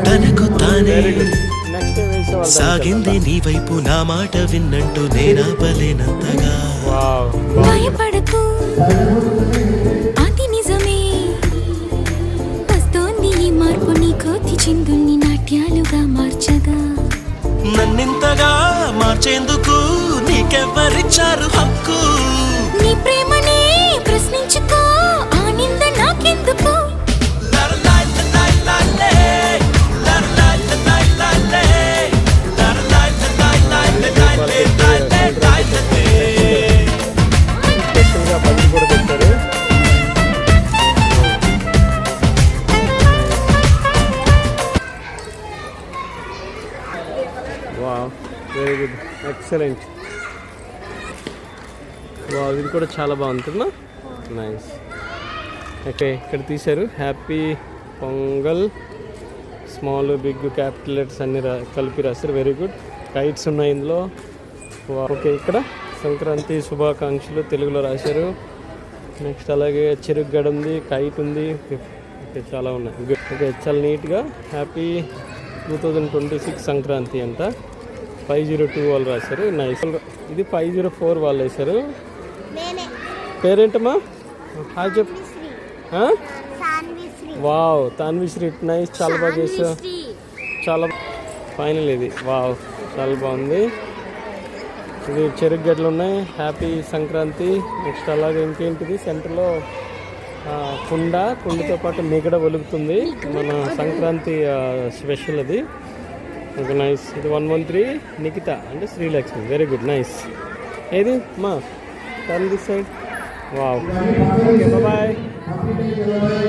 తనకు తానే సాగింది నీ వైపు నా మాట విన్నట్టు నేనాపలేనంతగా. భయపడకు అది నిజమే, వస్తోంది ఈ మార్పు నీ కోతి చిందుల్ని నాట్యాలుగా మార్చగా. నన్నింతగా మార్చేందుకు నీకెవ్వరిచ్చారు హక్కు? నీ ప్రేమనే ప్రశ్నించుకో, ఆనంద నాకెందుకు? Very good, excellent. ఇది కూడా చాలా బాగుంటుందా, నైస్. ఓకే, ఇక్కడ తీశారు happy Pongal, small big capital letters అన్ని కలిపి రాశారు. Very good. కైట్స్ ఉన్నాయి ఇందులో. ఓకే, ఇక్కడ సంక్రాంతి శుభాకాంక్షలు తెలుగులో రాశారు. నెక్స్ట్ అలాగే చెరుకు గడ ఉంది, కైట్ ఉంది. ఓకే, చాలా ఉన్నాయి. గుడ్. ఓకే, చాలా నీట్గా హ్యాపీ 2026 సంక్రాంతి అంట. 502 వాళ్ళు రాశారు. నైస్. ఇది 504 వాళ్ళు వేశారు. పేరేంటమ్మా? హాయ్ చెప్పు. వావ్, తాన్విశ్రీ. నైస్, చాలా బాగా చేసావు. చాలా ఫైనల్ ఇది. వావ్, చాలా బాగుంది. ఇది చెరుకు గడ్డలు ఉన్నాయి. హ్యాపీ సంక్రాంతి. నెక్స్ట్ అలాగే ఇంకేంటిది సెంటర్లో కుండతో పాటు మిగడ వెలుగుతుంది. మన సంక్రాంతి స్పెషల్ అది. Okay, nice. ఇది 113 నిఖిత అంటే శ్రీలక్ష్మి. Very good, nice. ఏది మా turn this side. Wow. Okay, bye.